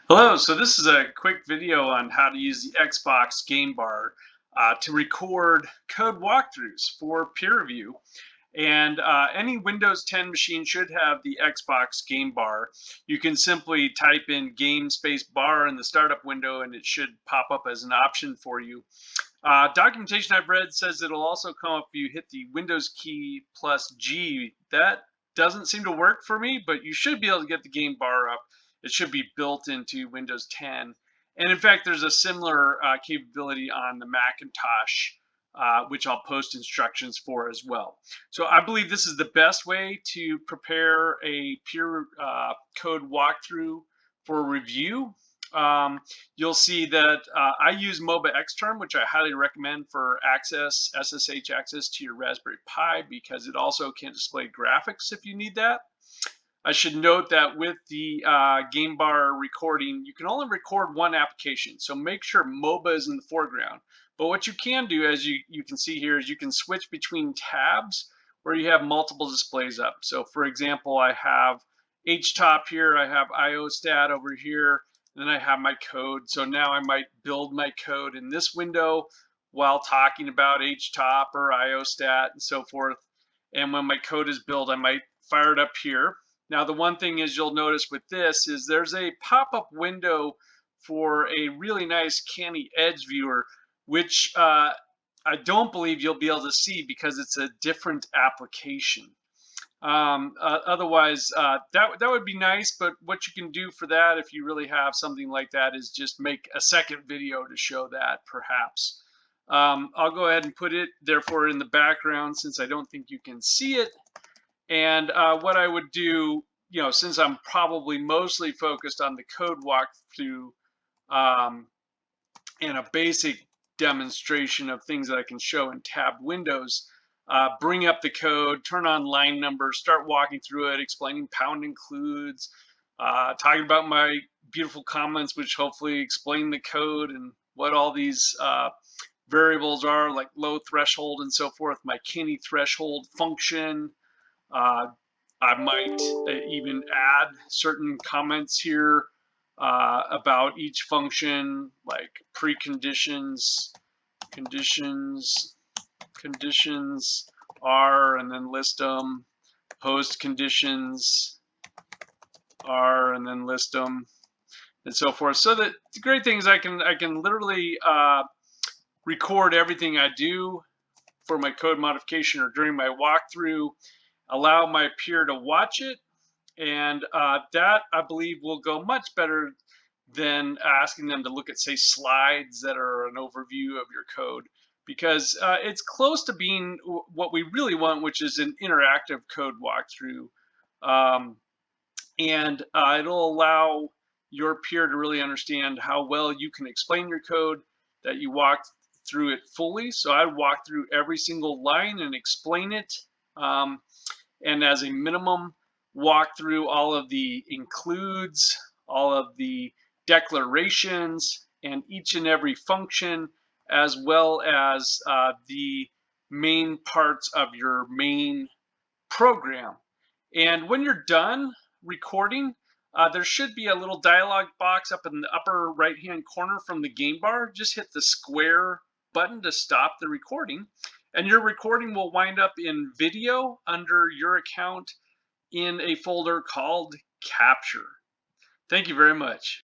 Hello, so this is a quick video on how to use the Xbox Game Bar to record code walkthroughs for peer review. And any Windows 10 machine should have the Xbox Game Bar. You can simply type in game space bar in the startup window and it should pop up as an option for you. Documentation I've read says it'll also come up if you hit the Windows key plus G. That doesn't seem to work for me, but you should be able to get the game bar up. It should be built into Windows 10. And in fact, there's a similar capability on the Macintosh, which I'll post instructions for as well. So I believe this is the best way to prepare a peer code walkthrough for review. You'll see that I use MOBA Xterm, which I highly recommend for access, SSH access to your Raspberry Pi, because it also can display graphics if you need that. I should note that with the Game Bar recording, you can only record one application, so make sure MOBA is in the foreground. But what you can do, as you can see here, is you can switch between tabs where you have multiple displays up. So for example, I have HTOP here, I have IOStat over here, and then I have my code. So now I might build my code in this window while talking about HTOP or IOStat and so forth. And when my code is built, I might fire it up here. Now, the one thing is you'll notice with this is there's a pop-up window for a really nice Canny Edge viewer, which I don't believe you'll be able to see because it's a different application. Otherwise, that would be nice, but what you can do for that, if you really have something like that, is just make a second video to show that, perhaps. I'll go ahead and put it, therefore, in the background since I don't think you can see it. And what I would do, since I'm probably mostly focused on the code walkthrough and a basic demonstration of things that I can show in tabbed windows, bring up the code, turn on line numbers, start walking through it, explaining pound includes, talking about my beautiful comments, which hopefully explain the code and what all these variables are, like low threshold and so forth, my Canny threshold function. I might even add certain comments here about each function, like preconditions, conditions are, and then list them, post conditions are, and then list them, and so forth. So that the great thing is I can literally record everything I do for my code modification or during my walkthrough, allow my peer to watch it, and that I believe will go much better than asking them to look at, say, slides that are an overview of your code, because it's close to being what we really want, which is an interactive code walkthrough. And it'll allow your peer to really understand how well you can explain your code, that you walked through it fully. So I walk through every single line and explain it. And as a minimum, walk through all of the includes, all of the declarations, and each and every function, as well as the main parts of your main program. And when you're done recording, there should be a little dialog box up in the upper right hand corner from the game bar. Just hit the square button to stop the recording, and your recording will wind up in video under your account in a folder called Capture. Thank you very much.